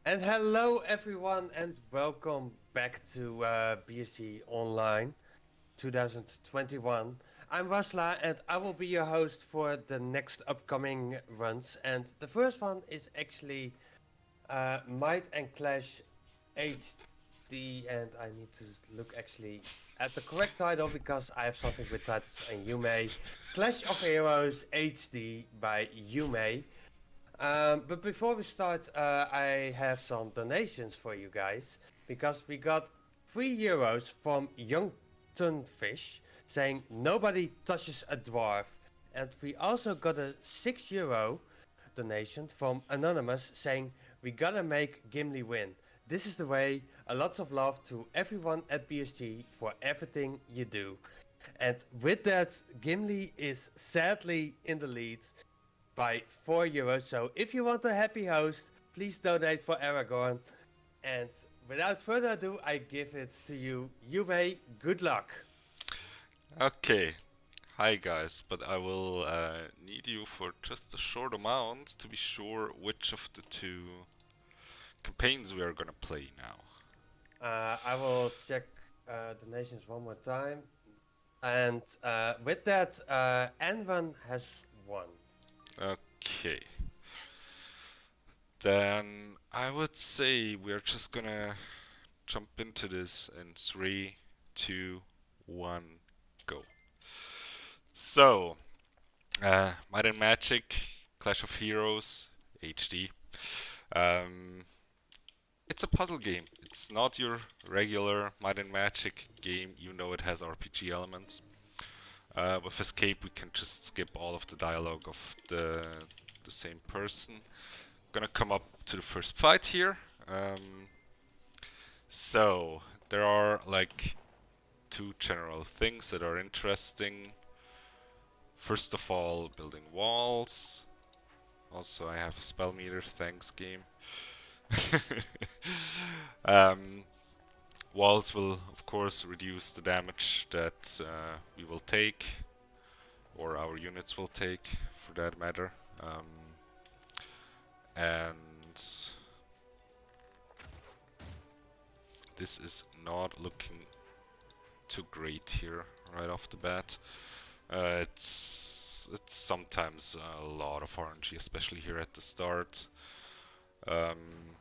And hello everyone and welcome back to BSG Online 2021. I'm Wasla and I will be your host for the next upcoming runs. And the first one is actually Might and Clash HD, and I need to look actually at the correct title because I have something with titles and Yume. Clash of Heroes HD by Yume. But before we start, I have some donations for you guys because we got €3 from Youngton Fish saying nobody touches a dwarf, and we also got a €6 donation from Anonymous saying we gotta make Gimli win. This is the way. A lots of love to everyone at BSG for everything you do. And with that, Gimli is sadly in the lead by €4. So if you want a happy host, please donate for Aragorn. And without further ado, I give it to you. You may. Good luck. Okay, hi guys, but I will need you for just a short amount to be sure which of the two campaigns we are gonna play now. I will check donations one more time. And with that, Anwen has won. Okay, then I would say we're just gonna jump into this in 3, 2, 1, go. So, Might and Magic, Clash of Heroes, HD. Um, it's a puzzle game. It's not your regular Might and Magic game, even though it has RPG elements. With Escape, we can just skip all of the dialogue of the same person. Gonna come up to the first fight here. So there are like two general things that are interesting. First of all, building walls. Also, I have a spell meter. Thanks, game. um, Walls will, of course, reduce the damage that we will take, or our units will take, for that matter. And this is not looking too great here right off the bat. It's sometimes a lot of RNG, especially here at the start. Um,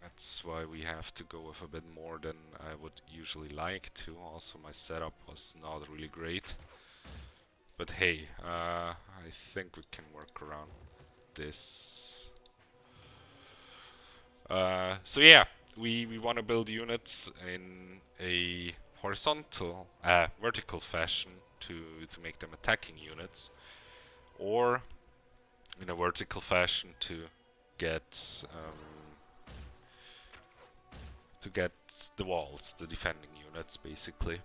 that's why we have to go with a bit more than I would usually like to. Also, my setup was not really great. But hey, I think we can work around this. So yeah, we want to build units in a vertical fashion to make them attacking units, or in a vertical fashion get to get the walls, the defending units, basically.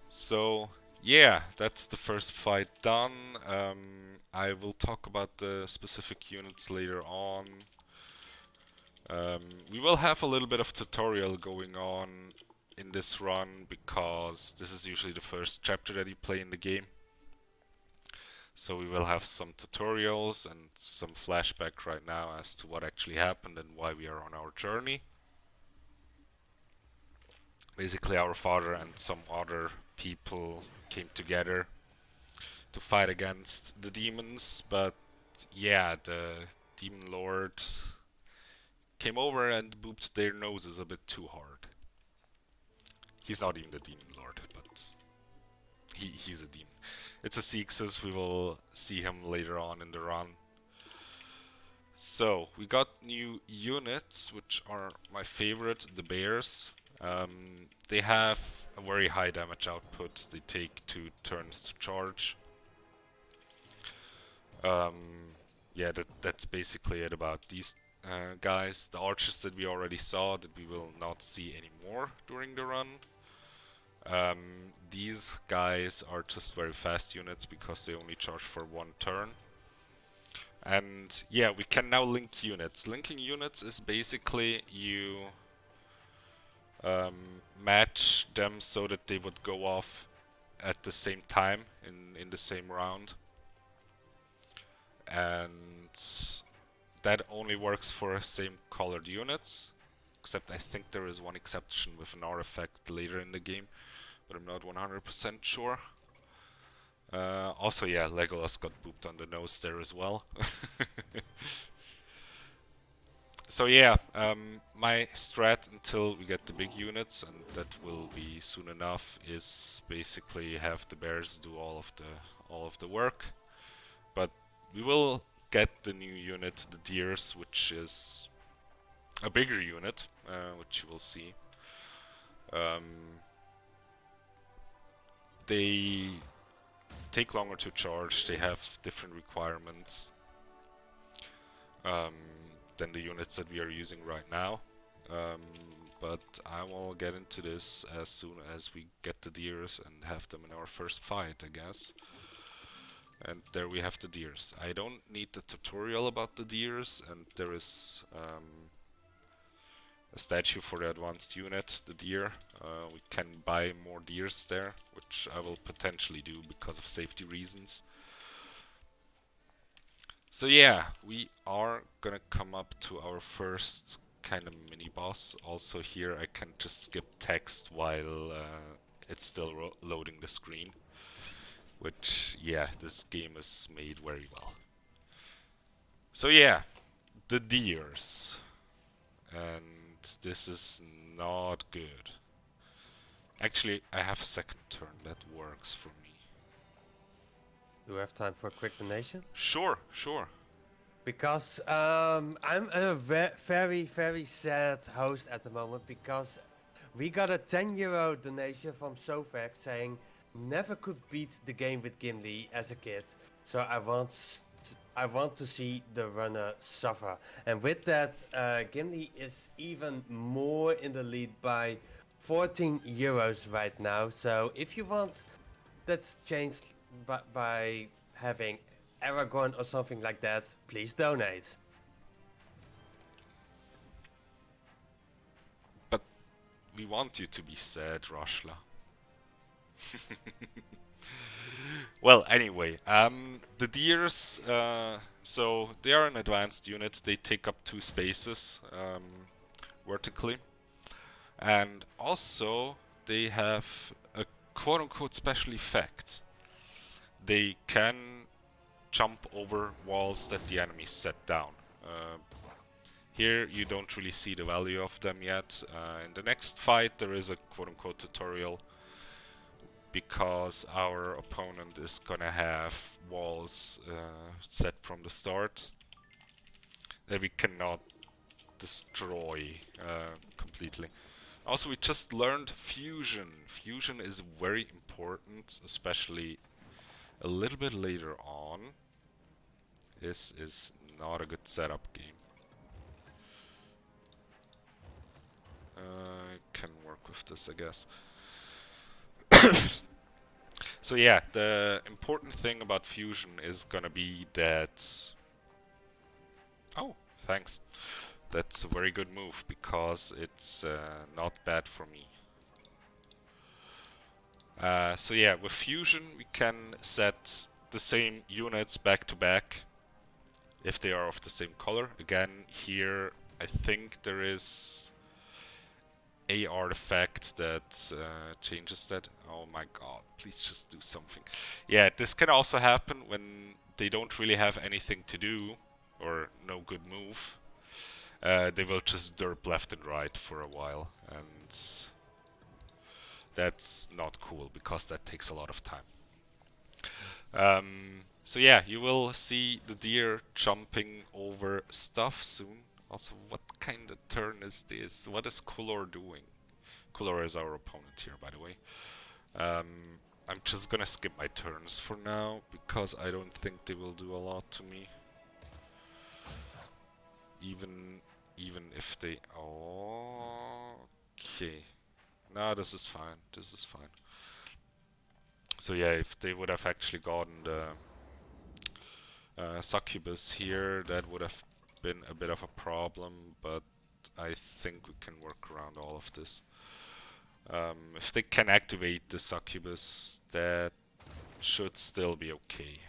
So yeah, that's the first fight done. I will talk about the specific units later on. We will have a little bit of tutorial going on in this run because this is usually the first chapter that you play in the game. So we will have some tutorials and some flashback right now as to what actually happened and why we are on our journey. Basically, our father and some other people came together to fight against the demons, but yeah, the demon lord came over and booped their noses a bit too hard. He's not even the demon lord, but he's a demon. It's a Sixes, we will see him later on in the run. So, we got new units, which are my favorite, the bears. They have a very high damage output, they take 2 turns to charge. Yeah, that's basically it about these guys. The archers that we already saw, that we will not see anymore during the run. These guys are just very fast units because they only charge for 1 turn. And yeah, we can now link units. Linking units is basically you match them so that they would go off at the same time in the same round. And that only works for same colored units. Except I think there is one exception with an artifact later in the game, but I'm not 100% sure. Also, yeah, Legolas got booped on the nose there as well. So yeah, my strat until we get the big units, and that will be soon enough, is basically have the bears do all of the work. But we will get the new unit, the deers, which is a bigger unit, which you will see. They take longer to charge. They have different requirements than the units that we are using right now. But I will get into this as soon as we get the deers and have them in our first fight, I guess. And there we have the deers. I don't need the tutorial about the deers, and there is a statue for the advanced unit, the deer. We can buy more deers there, which I will potentially do because of safety reasons. So yeah, we are gonna come up to our first kind of mini boss. Also here I can just skip text while it's still loading the screen. Which, yeah, this game is made very well. So yeah, the deers. And this is not good. Actually, I have second turn, that works for me. Do we have time for a quick donation? Sure, sure. Because I'm a very, very sad host at the moment, because we got a 10 euro donation from Sofak saying never could beat the game with Gimli as a kid, so I want to see the runner suffer. And with that, Gimli is even more in the lead by 14 euros right now. So if you want that changed by having Aragorn or something like that, please donate. But we want you to be sad, Rashla. Well, anyway, the deers, so they are an advanced unit. They take up 2 spaces vertically. And also, they have a quote-unquote special effect. They can jump over walls that the enemy set down. Here you don't really see the value of them yet. In the next fight there is a quote-unquote tutorial, because our opponent is gonna have walls set from the start that we cannot destroy completely. Also, we just learned fusion. Fusion is very important, especially a little bit later on. This is not a good setup game. I can work with this, I guess. So yeah, the important thing about fusion is gonna be that... Oh, thanks. That's a very good move, because it's not bad for me. So yeah, with fusion we can set the same units back to back if they are of the same color. Again, here I think there is a artifact that changes that. Oh my god, please just do something. Yeah, this can also happen when they don't really have anything to do, or no good move. They will just derp left and right for a while, and that's not cool, because that takes a lot of time. So yeah, you will see the deer jumping over stuff soon. Also, what kind of turn is this? What is Kulor doing? Kulor is our opponent here, by the way. I'm just gonna skip my turns for now, because I don't think they will do a lot to me. Even if they... Oh, okay. No, this is fine. This is fine. So yeah, if they would have actually gotten the succubus here, that would have been a bit of a problem, but I think we can work around all of this. If they can activate the succubus, that should still be okay.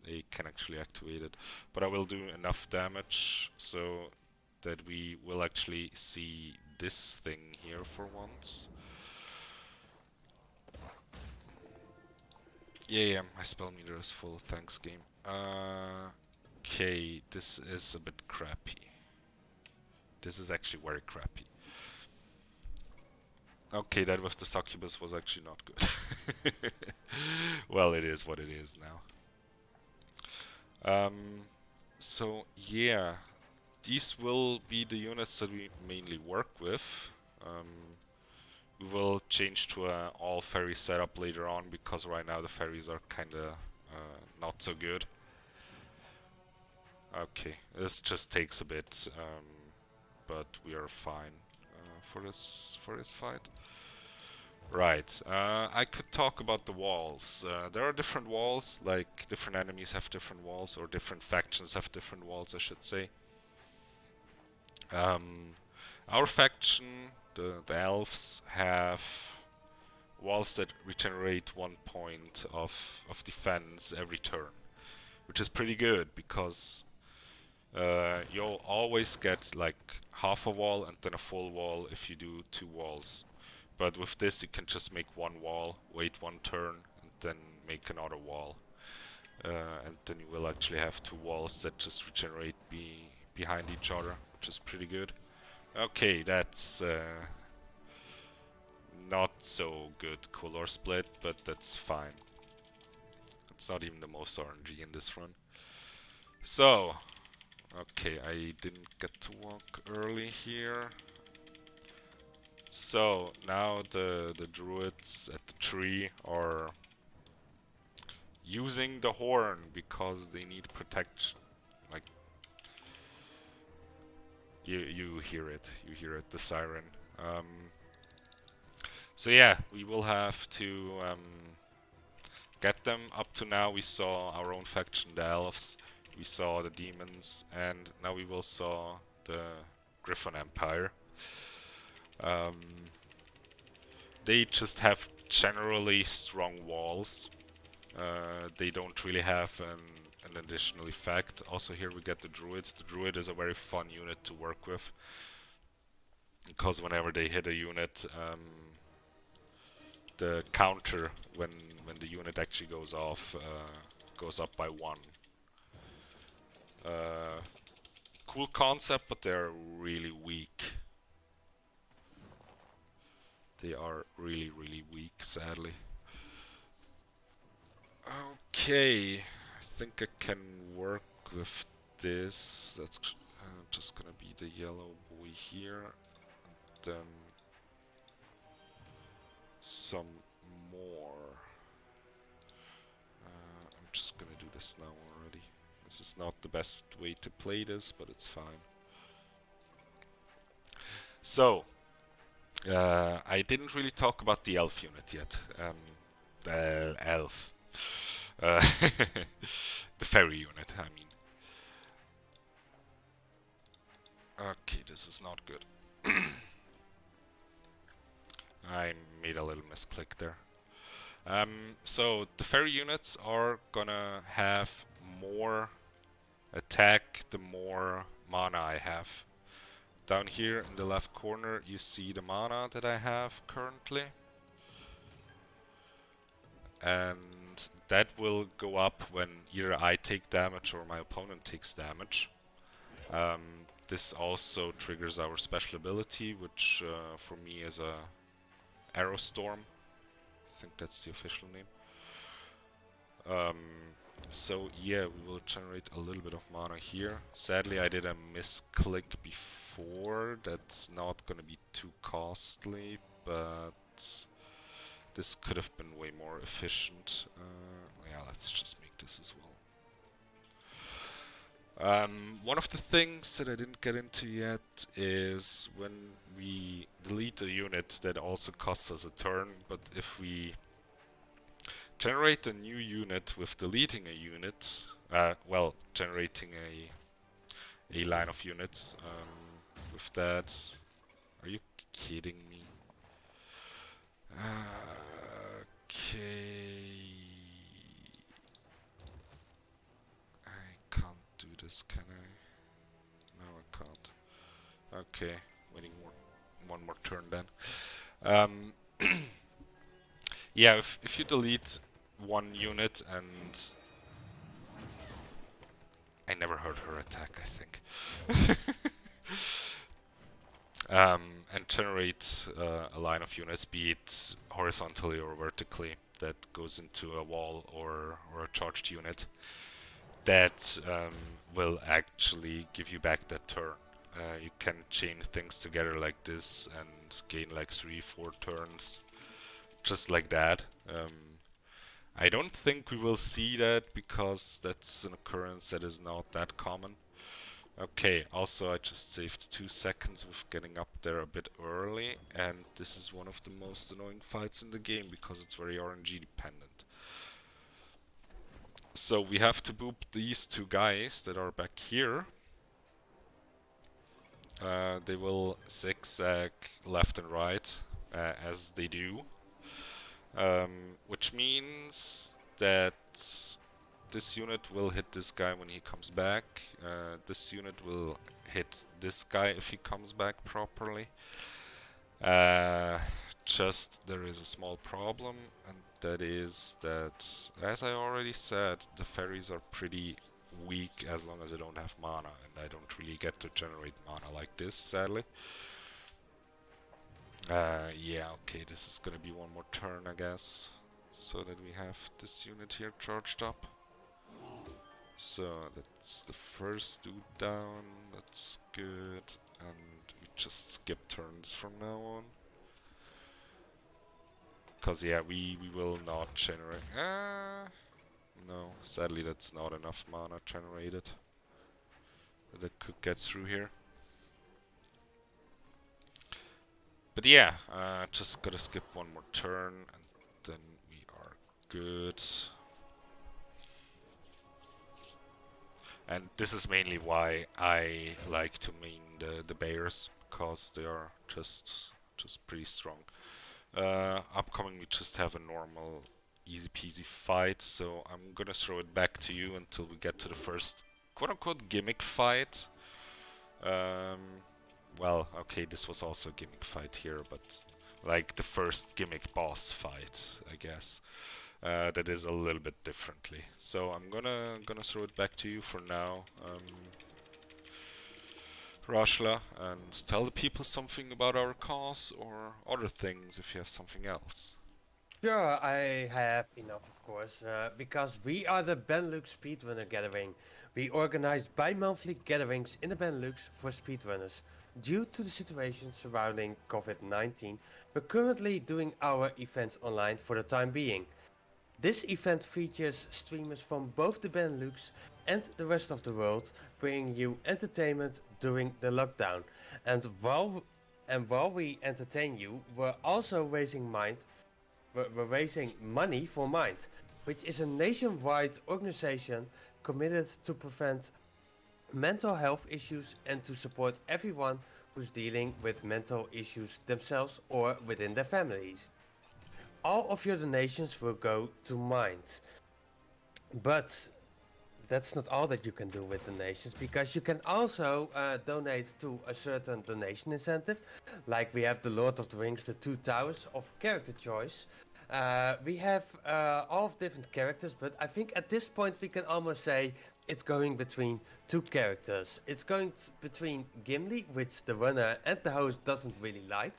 They can actually activated. But I will do enough damage so that we will actually see this thing here for once. Yeah, my spell meter is full, thanks game. Okay, this is a bit crappy. This is actually very crappy. Okay, that with the succubus was actually not good. Well, it is what it is now. So yeah, these will be the units that we mainly work with. We will change to an all ferry setup later on because right now the ferries are kinda not so good. Okay, this just takes a bit, but we are fine for this fight. Right, I could talk about the walls. There are different walls, like different enemies have different walls, or different factions have different walls, I should say. Our faction, the elves, have walls that regenerate 1 point of defense every turn, which is pretty good because you'll always get like half a wall and then a full wall if you do 2 walls. But with this you can just make 1 wall, wait 1 turn, and then make another wall. And then you will actually have 2 walls that just regenerate behind each other, which is pretty good. Okay, that's not so good color split, but that's fine. It's not even the most RNG in this run. So, okay, I didn't get to walk early here. So, now the druids at the tree are using the horn because they need protection. Like, you hear it, the siren. So yeah, we will have to get them. Up to now we saw our own faction, the elves, we saw the demons, and now we will saw the Griffon Empire. They just have generally strong walls. They don't really have an additional effect. Also here we get the druid. The druid is a very fun unit to work with, because whenever they hit a unit, the counter when the unit actually goes off goes up by 1. Cool concept, but they're really weak. They are really weak, sadly. Okay, I think I can work with this. That's just gonna be the yellow boy here, and then some more. I'm just gonna do this now already. This is not the best way to play this, but it's fine. So, I didn't really talk about the elf unit yet. The elf. The ferry unit, I mean. Okay, this is not good. I made a little misclick there. So the ferry units are gonna have more attack the more mana I have. Down here in the left corner you see the mana that I have currently. And that will go up when either I take damage or my opponent takes damage. This also triggers our special ability, which for me is a Arrow Storm. I think that's the official name. So yeah, we will generate a little bit of mana here. Sadly, I did a misclick before. That's not gonna be too costly, but this could have been way more efficient. Yeah, let's just make this as well. One of the things that I didn't get into yet is when we delete a unit that also costs us a turn, but if we generate a new unit with deleting a unit, well, generating a line of units, with that, are you kidding me? Okay. this, can I? No, I can't. Okay, waiting one more turn then. Yeah, if you delete one unit and... I never heard her attack, I think. And generate a line of units, be it horizontally or vertically, that goes into a wall or a charged unit, that will actually give you back that turn. You can chain things together like this and gain like 3-4 turns, just like that. I don't think we will see that because that's an occurrence that is not that common. Okay, also I just saved 2 seconds with getting up there a bit early, and this is one of the most annoying fights in the game because it's very RNG dependent. So we have to boop these 2 guys that are back here. They will zigzag left and right, as they do. Which means that this unit will hit this guy when he comes back. This unit will hit this guy if he comes back properly. Just there is a small problem, and that is that, as I already said, the fairies are pretty weak as long as I don't have mana, and I don't really get to generate mana like this, sadly. Yeah, okay, this is gonna be one more turn, I guess, so that we have this unit here charged up. So that's the first dude down, that's good, and we just skip turns from now on. Cause yeah, we will not generate... no, sadly that's not enough mana generated that I could get through here. But yeah, just gotta skip one more turn and then we are good. And this is mainly why I like to main the bears, because they are just pretty strong. Upcoming we just have a normal easy peasy fight, so I'm gonna throw it back to you until we get to the first quote-unquote gimmick fight. Well, okay, this was also a gimmick fight here, but like the first gimmick boss fight, I guess. That is a little bit differently. So I'm gonna throw it back to you for now, Rashla, and tell the people something about our cause or other things if you have something else. Sure, I have enough, of course, because we are the Benelux Speedrunner Gathering. We organize bi-monthly gatherings in the Benelux for speedrunners. Due to the situation surrounding COVID-19, we're currently doing our events online for the time being. This event features streamers from both the Benelux and the rest of the world, bringing you entertainment during the lockdown. And while we entertain you, we're also we're raising money for Mind, which is a nationwide organization committed to prevent mental health issues and to support everyone who's dealing with mental issues themselves or within their families. All of your donations will go to Mind. But that's not all that you can do with donations, because you can also donate to a certain donation incentive. Like we have the Lord of the Rings, the Two Towers of character choice. We have all of different characters, but I think at this point we can almost say it's going between 2 characters. It's going between Gimli, which the runner and the host doesn't really like,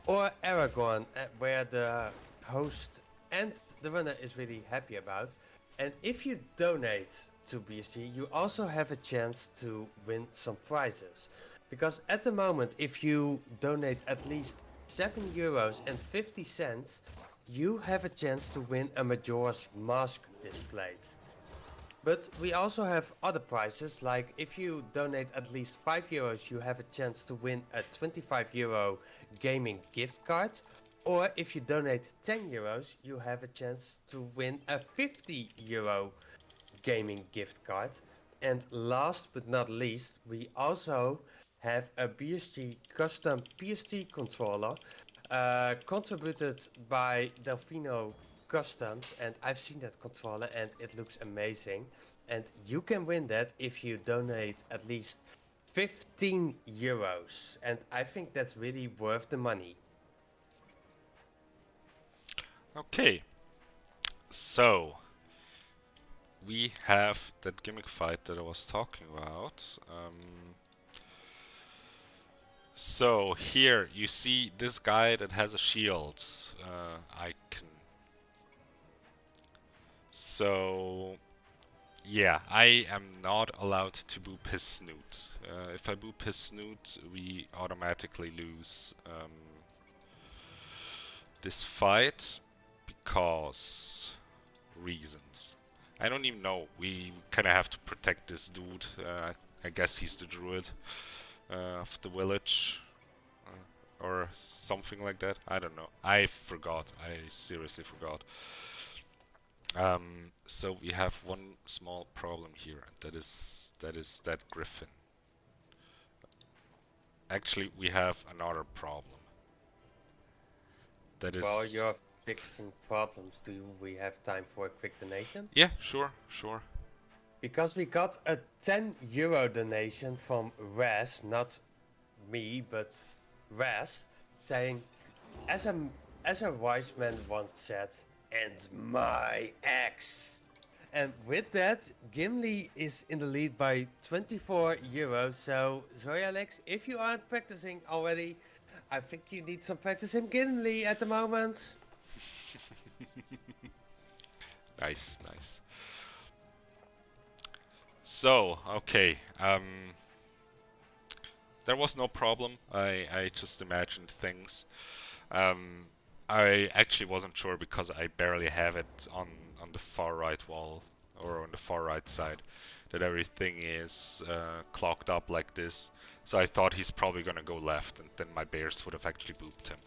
or Aragorn, where the host and the runner is really happy about. And if you donate to BSG, you also have a chance to win some prizes. Because at the moment, if you donate at least €7.50, you have a chance to win a Majora's Mask displayed. But we also have other prizes, like if you donate at least €5, you have a chance to win a €25 gaming gift card. Or if you donate €10, you have a chance to win a €50 gaming gift card. And last but not least, we also have a BSG custom PST controller contributed by Delfino customs, and I've seen that controller, and it looks amazing. And you can win that if you donate at least 15 euros, and I think that's really worth the money. Okay, so we have that gimmick fight that I was talking about. So here you see this guy that has a shield. I can. So yeah, I am not allowed to boop his snoot. If I boop his snoot, we automatically lose this fight because reasons. I don't even know. We kind of have to protect this dude. I guess he's the druid of the village. Or something like that. I don't know. I forgot. I seriously forgot. So we have one small problem here. That is that griffin. Actually, we have another problem. That While you're is. fixing problems, do we have time for a quick donation? Yeah, sure, sure. Because we got a 10 euro donation from Raz, not me, but Raz, saying, as a, as a wise man once said, and my ex. And with that, Gimli is in the lead by 24 euros. So, sorry, Alex, if you aren't practicing already, I think you need some practice in Gimli at the moment. Nice, nice. So, okay. There was no problem. I just imagined things. Um, I actually wasn't sure because I barely have it on the far right wall or on the far right side that everything is clogged up like this. So I thought he's probably gonna go left, and then my bears would have actually booped him.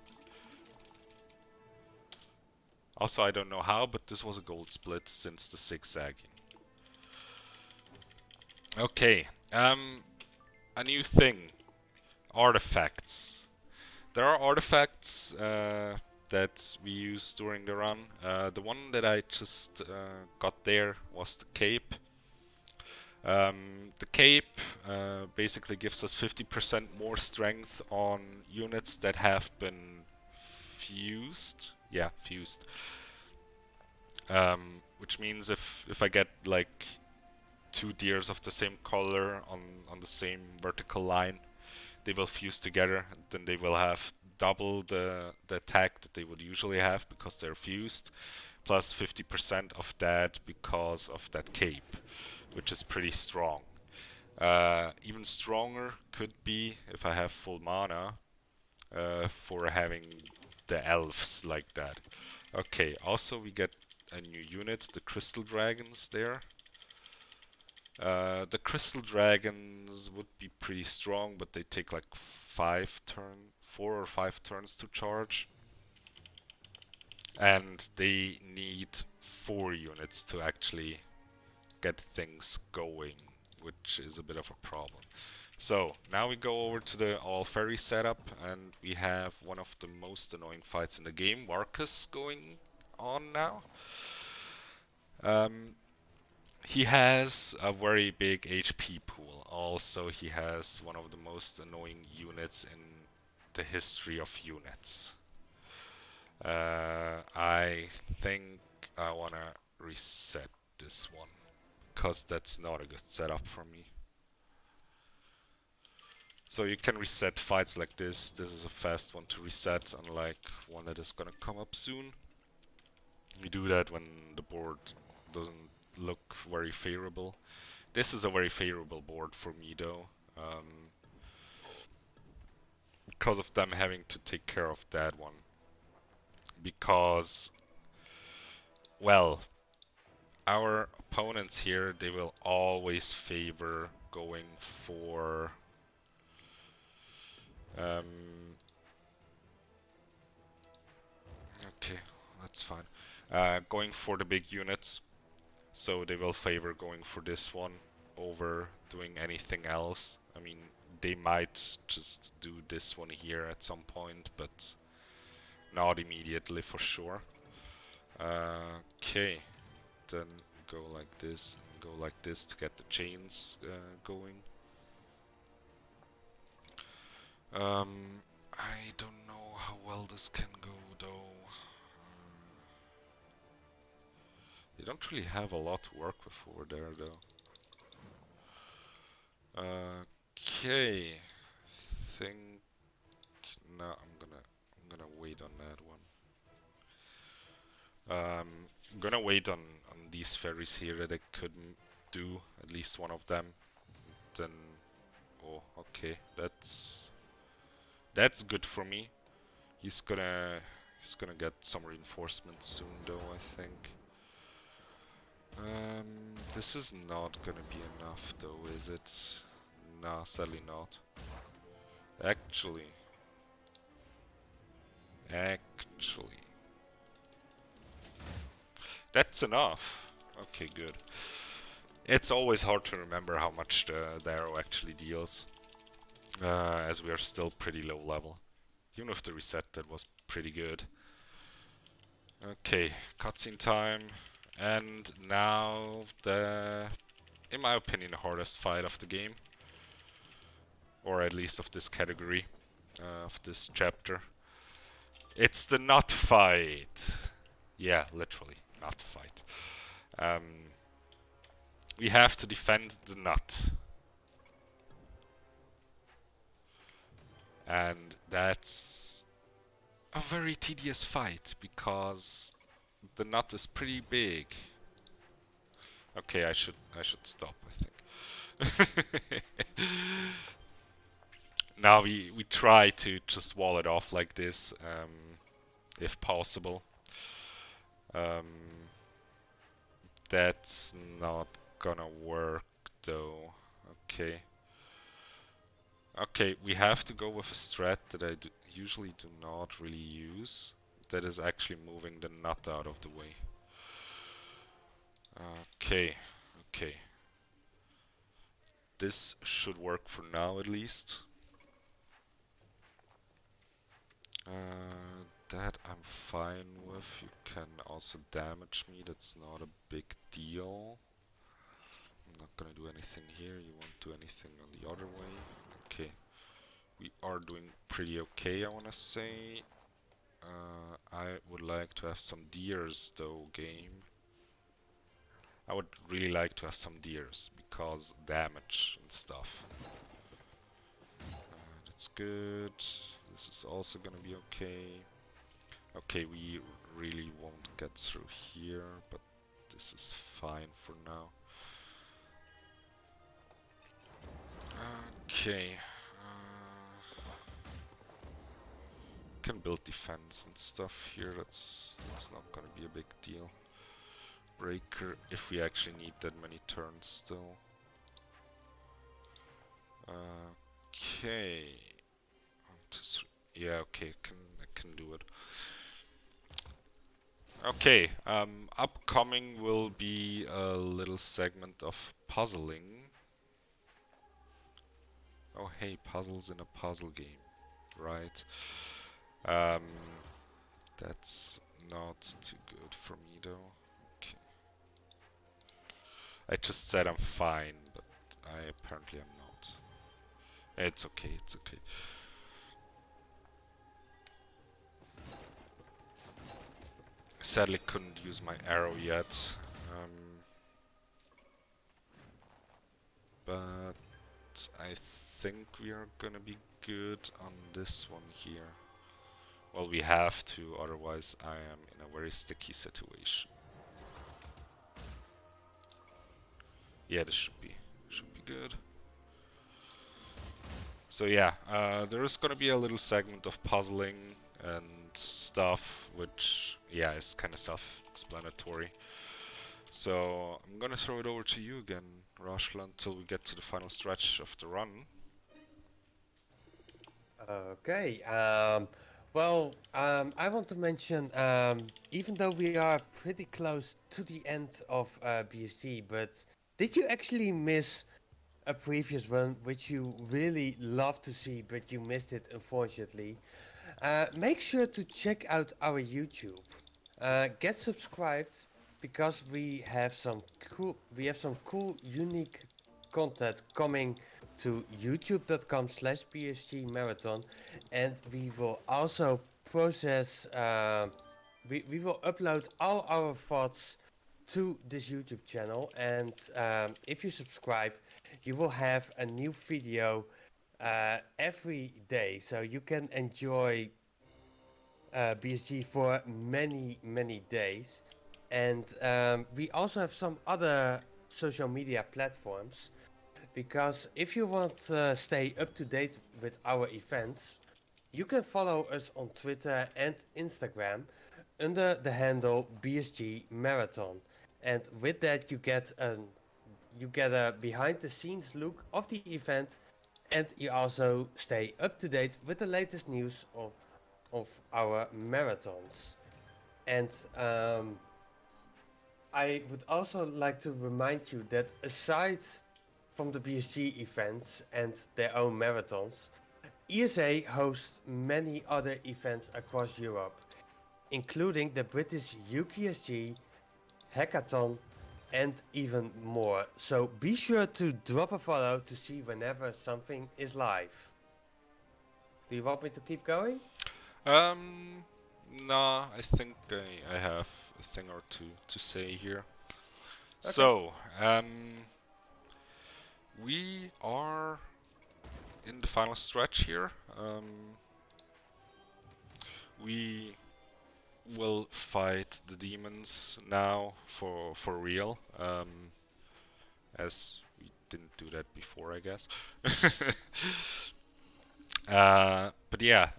Also, I don't know how, but this was a gold split since the zigzagging. Okay, a new thing. Artifacts. There are artifacts that we use during the run. The one that I just got there was the cape. The cape basically gives us 50% more strength on units that have been fused. Yeah, fused. Which means if I get like two deers of the same color on the same vertical line, they will fuse together, and then they will have double the attack that they would usually have because they're fused, plus 50% of that because of that cape, which is pretty strong. Even stronger could be if I have full mana for having the elves like that. Okay, also we get a new unit, the Crystal Dragons there. The Crystal Dragons would be pretty strong, but they take like 4 or 5 turns to charge. And they need 4 units to actually get things going, which is a bit of a problem. So, now we go over to the all fairy setup, and we have one of the most annoying fights in the game, Marcus, going on now. He has a very big HP pool. Also, he has one of the most annoying units in the history of units. I think I wanna reset this one, because that's not a good setup for me. So you can reset fights like this. This is a fast one to reset, unlike one that is gonna come up soon. You do that when the board doesn't look very favorable. This is a very favorable board for me though, because of them having to take care of that one. Because, well, our opponents here, they will always favor going for okay, that's fine. Going for the big units, so they will favor going for this one over doing anything else. I mean, they might just do this one here at some point, but not immediately for sure. Okay, then go like this and go like this to get the chains going. I don't know how well this can go though. You don't really have a lot to work with over there though. Okay, think no, I'm gonna wait on that one. I'm gonna wait on these ferries here that I couldn't do, at least one of them. Then, oh, okay, that's good for me. He's gonna get some reinforcements soon though, I think. This is not gonna be enough though, is it? Nah, sadly not. Actually, that's enough. Okay, good. It's always hard to remember how much the arrow actually deals, as we are still pretty low level. Even with the reset, that was pretty good. Okay, cutscene time. And now the, in my opinion, the hardest fight of the game. Or at least of this category, of this chapter. It's the nut fight. Yeah, literally, nut fight. We have to defend the nut. And that's a very tedious fight because the nut is pretty big. Okay, I should stop, I think. Now we try to just wall it off like this, if possible. That's not gonna work though. Okay. Okay, we have to go with a strat that I usually do not really use. That is actually moving the nut out of the way. Okay, okay. This should work for now at least. That I'm fine with. You can also damage me, that's not a big deal. I'm not gonna do anything here, you won't do anything on the other way. Okay. We are doing pretty okay, I wanna say. I would like to have some deers though, game. I would really like to have some deers, because damage and stuff. That's good. This is also gonna be okay. Okay, we really won't get through here, but this is fine for now. Okay. Can build defense and stuff here, that's not gonna be a big deal. Breaker, if we actually need that many turns still. Okay. 1, 2, 3. Yeah, okay, I can do it. Okay, upcoming will be a little segment of puzzling. Oh hey, puzzles in a puzzle game, right? That's not too good for me though. Okay. I just said I'm fine, but I apparently am not. It's okay, it's okay. Sadly couldn't use my arrow yet. But I think we are gonna be good on this one here. Well, we have to, otherwise I am in a very sticky situation. Yeah, this should be good. So yeah, there is gonna be a little segment of puzzling and stuff, which yeah is kind of self-explanatory. So I'm gonna throw it over to you again, Rashla, until we get to the final stretch of the run. Okay. I want to mention, even though we are pretty close to the end of BSG, but did you actually miss a previous run which you really love to see, but you missed it unfortunately? Make sure to check out our YouTube. Get subscribed because we have some cool unique content coming to youtube.com/BSG Marathon, and we will also process. We will upload all our thoughts to this YouTube channel, and if you subscribe, you will have a new video every day, so you can enjoy BSG for many days. And we also have some other social media platforms, because if you want to stay up to date with our events, you can follow us on Twitter and Instagram under the handle BSG Marathon. And with that, you get a behind the scenes look of the event, and you also stay up to date with the latest news of our marathons. And I would also like to remind you that aside from the BSG events and their own marathons, ESA hosts many other events across Europe, including the British UKSG, Hackathon, and even more. So be sure to drop a follow to see whenever something is live. Do you want me to keep going? Um, nah, I think I have a thing or two to say here. Okay. So, we are in the final stretch here. We will fight the demons now for real. As we didn't do that before, I guess. But yeah,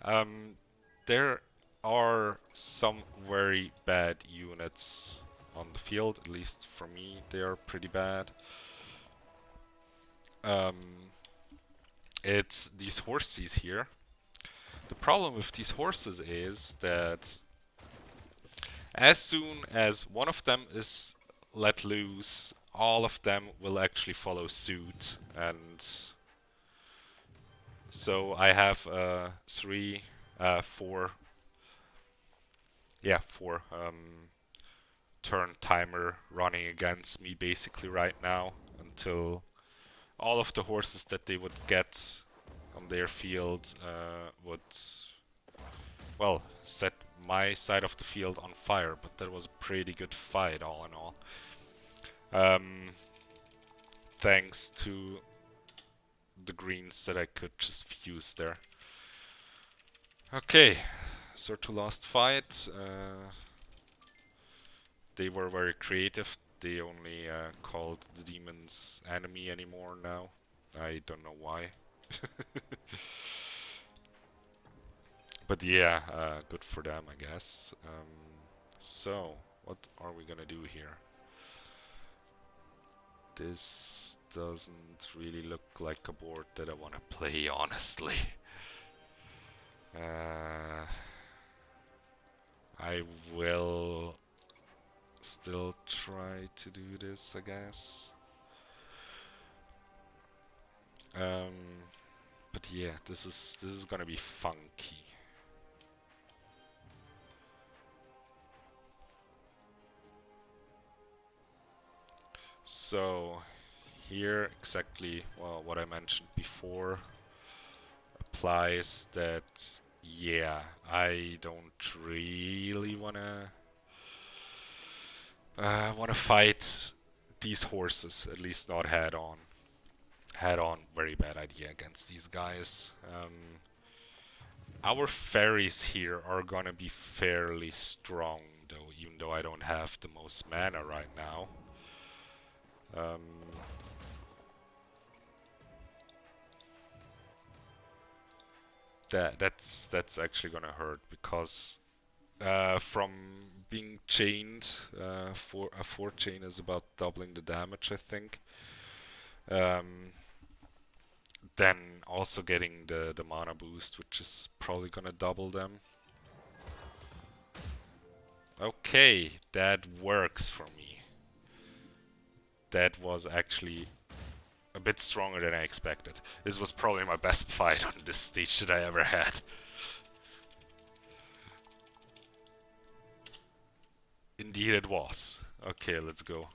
there are some very bad units on the field. At least for me, they are pretty bad. It's these horses here. The problem with these horses is that as soon as one of them is let loose, all of them will actually follow suit. And so I have four turn timer running against me basically right now, until all of the horses that they would get on their field would, well, set my side of the field on fire. But that was a pretty good fight all in all. Thanks to the greens that I could just fuse there. Okay, so to last fight, they were very creative. They only called the demons enemy anymore now. I don't know why. But yeah, good for them, I guess. So, what are we gonna do here? This doesn't really look like a board that I want to play, honestly. I will still try to do this, I guess. But yeah, this is gonna be funky. So here exactly, well, what I mentioned before applies, that yeah, I don't really wanna fight these horses, at least not head on. Head on, very bad idea against these guys. Our fairies here are gonna be fairly strong though, even though I don't have the most mana right now. That's actually gonna hurt, because from being chained, for a 4 chain is about doubling the damage, I think. Then also getting the mana boost, which is probably gonna double them. Okay, that works for me. That was actually a bit stronger than I expected. This was probably my best fight on this stage that I ever had. indeed it was. Okay, let's go.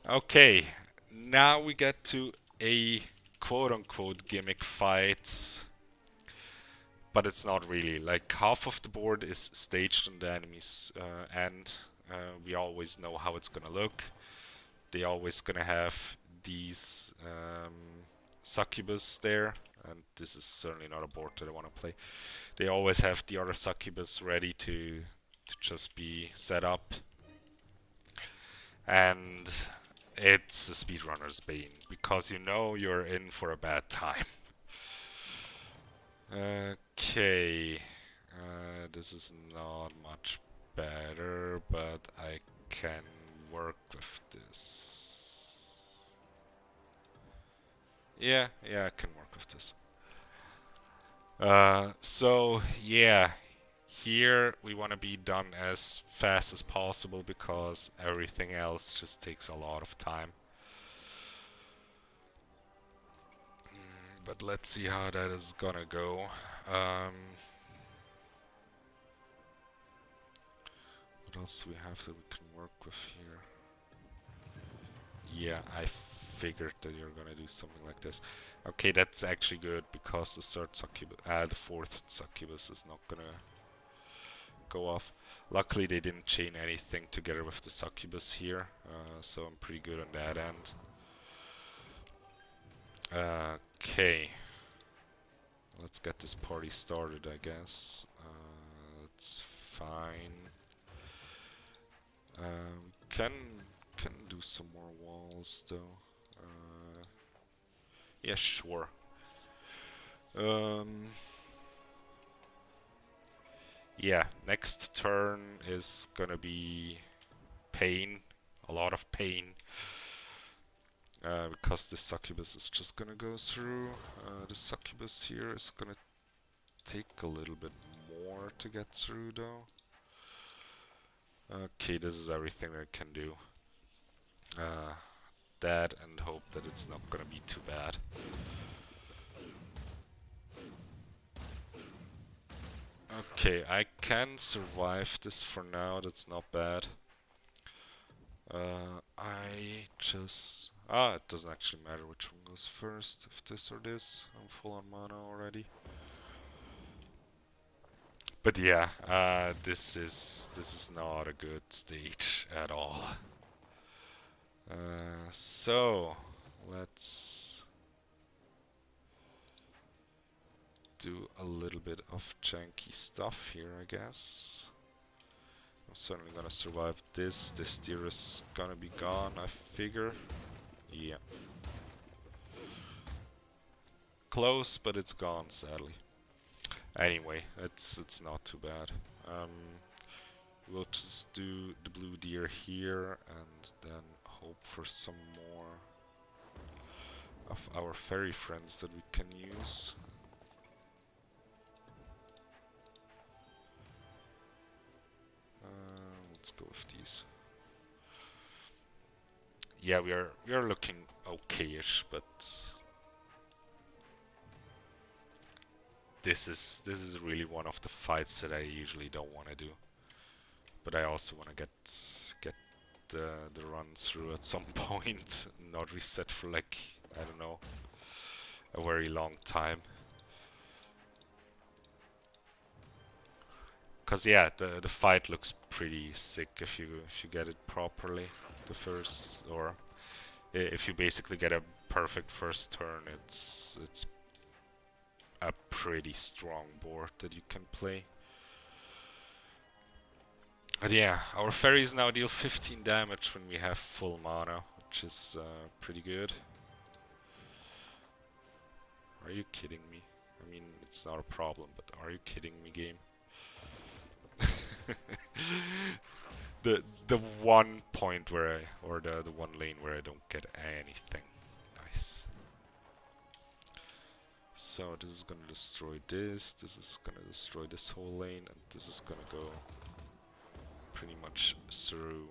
Okay, now we get to a quote-unquote gimmick fight, but it's not really. Like, half of the board is staged on the enemy's end. We always know how it's gonna look. They always gonna have these succubus there, and this is certainly not a board that I want to play. They always have the other succubus ready to just be set up, and it's a speedrunner's bane, because you know you're in for a bad time. Okay, this is not much better, but I can work with this. Yeah, I can work with this. So yeah, here we want to be done as fast as possible because everything else just takes a lot of time. But let's see how that is gonna go. What else do we have that we can work with here? Yeah, I figured that you're gonna do something like this. Okay, that's actually good because the the fourth succubus is not gonna go off. Luckily, they didn't chain anything together with the succubus here, so I'm pretty good on that end. Okay, let's get this party started, I guess. That's fine. Can do some more walls though. Yeah, sure. Yeah, next turn is gonna be pain, a lot of pain, because the succubus is just gonna go through. The succubus here is gonna take a little bit more to get through though. Okay, this is everything I can do. That and hope that it's not gonna be too bad. Okay, I can survive this for now, that's not bad. I just... it doesn't actually matter which one goes first, if this or this. I'm full on mana already. But yeah, this is not a good stage at all. So let's do a little bit of janky stuff here, I guess. I'm certainly gonna survive this. This deer is gonna be gone, I figure. Yeah. Close, but it's gone, sadly. Anyway, it's not too bad. We'll just do the blue deer here and then hope for some more of our fairy friends that we can use. Let's go with these. Yeah, we are looking okay-ish, but this is really one of the fights that I usually don't want to do. But I also want to get the run through at some point, not reset for like, I don't know, a very long time. Cause yeah, the fight looks pretty sick if you get it properly. The first, or if you basically get a perfect first turn, it's a pretty strong board that you can play. But yeah, our fairies now deal 15 damage when we have full mana, which is pretty good. Are you kidding me? I mean, it's not a problem, but are you kidding me, game? the one point where the one lane where I don't get anything. Nice. So this is gonna destroy this is gonna destroy this whole lane, and this is gonna go pretty much through.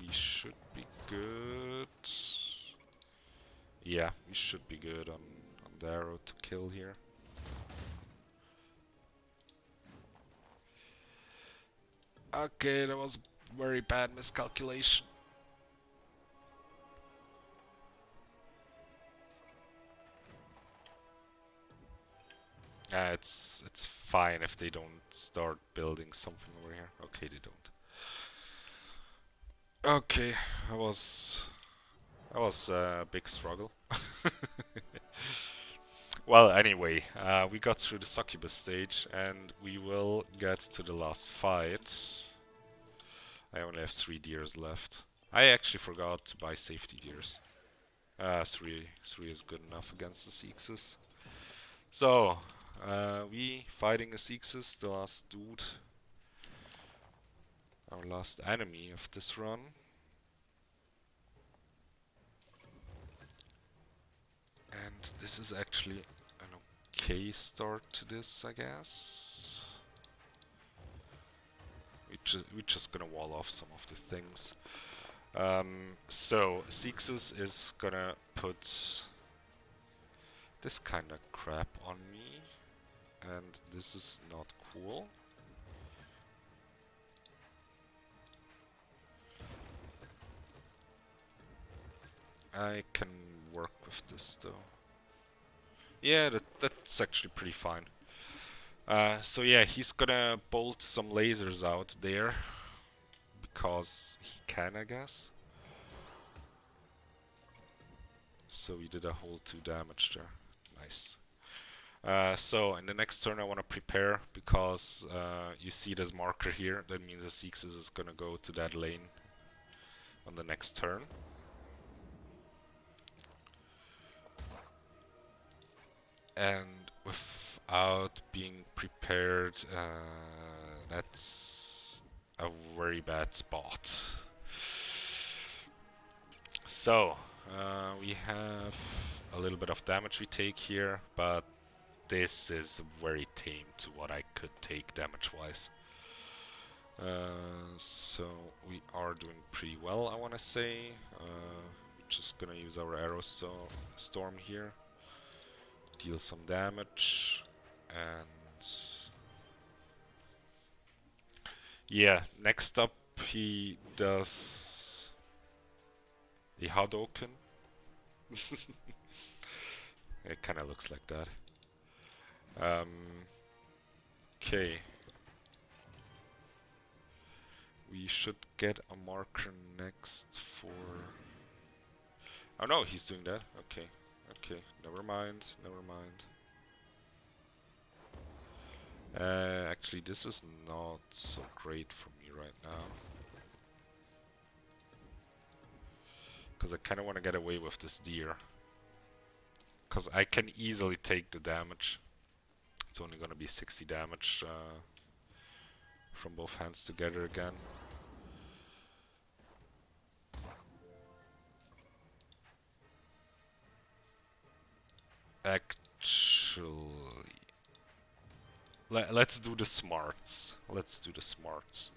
We should be good. Yeah, we should be good on the arrow to kill here. Okay, that was a very bad miscalculation. It's fine if they don't start building something over here. Okay, they don't. Okay, that was a big struggle. Well, anyway, we got through the succubus stage, and we will get to the last fight. I only have 3 deers left. I actually forgot to buy safety deers. 3 is good enough against the Sixes. So, we fighting a Sixes, the last dude. Our last enemy of this run. And this is actually an okay start to this, I guess. We're just gonna wall off some of the things. So, Sixes is gonna put this kind of crap on me. And this is not cool. I can work with this though. Yeah, that's actually pretty fine. So yeah, he's gonna bolt some lasers out there. Because he can, I guess. So we did a whole 2 damage there. Nice. So in the next turn I want to prepare, because you see this marker here. That means the Sixes is gonna go to that lane on the next turn. And without being prepared, that's a very bad spot. So, we have a little bit of damage we take here, but this is very tame to what I could take damage-wise. So we are doing pretty well, I want to say. We're just gonna use our arrow storm here. Deal some damage, and yeah, next up he does a Hadoken. It kind of looks like that. Okay. We should get a marker next for... Oh no, he's doing that. Okay. Okay, never mind, never mind. Actually, this is not so great for me right now. Because I kind of want to get away with this deer. Because I can easily take the damage. It's only going to be 60 damage from both hands together again. Actually... Let's do the smarts. Let's do the smarts.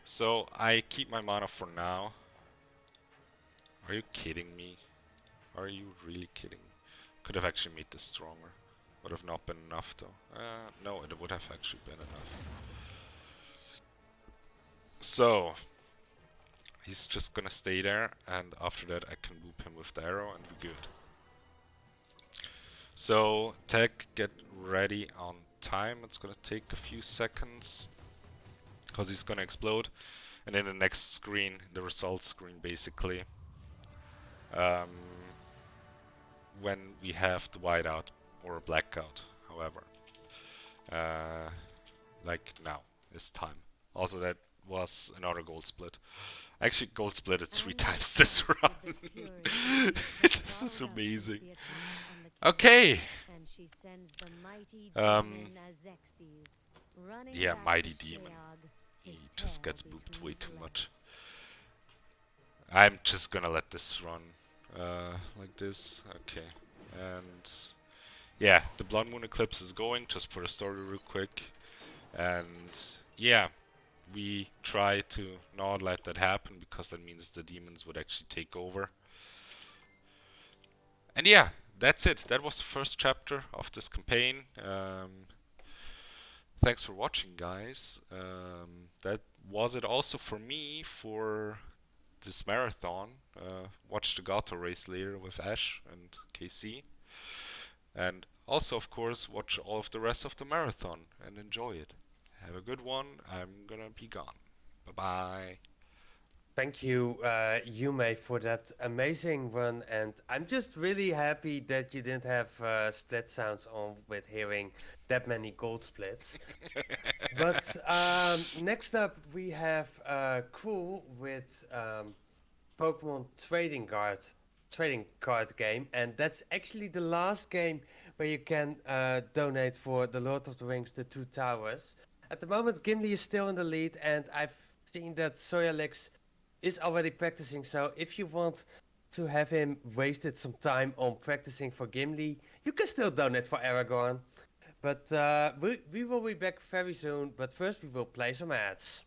So I keep my mana for now. Are you kidding me? Are you really kidding me? Could have actually made this stronger. Would have not been enough though. No, it would have actually been enough. So he's just gonna stay there, and after that I can boop him with the arrow and we're good. So tech, get ready on time. It's gonna take a few seconds because he's gonna explode, and then the next screen, the results screen basically, when we have the whiteout or a blackout, however, like now is time. Also, that was another gold split. Actually, gold split it 3 times this run. This is amazing. Okay. Yeah, mighty demon. He just gets booped way too much. I'm just gonna let this run like this. Okay. And yeah, the Blood Moon Eclipse is going, just for the story real quick. And yeah, we try to not let that happen, because that means the demons would actually take over. And yeah, that's it. That was the first chapter of this campaign. Thanks for watching, guys. That was it also for me for this marathon. Watch the Gato race later with Ash and KC. And also, of course, watch all of the rest of the marathon and enjoy it. Have a good one. I'm gonna be gone. Bye bye. Thank you, Yume, for that amazing run, and I'm just really happy that you didn't have split sounds on with hearing that many gold splits. But next up, we have Cool with Pokemon trading card game, and that's actually the last game where you can donate for the Lord of the Rings: The Two Towers. At the moment, Gimli is still in the lead, and I've seen that Soyalix is already practicing. So if you want to have him wasted some time on practicing for Gimli, you can still donate for Aragorn. But we will be back very soon. But first, we will play some ads.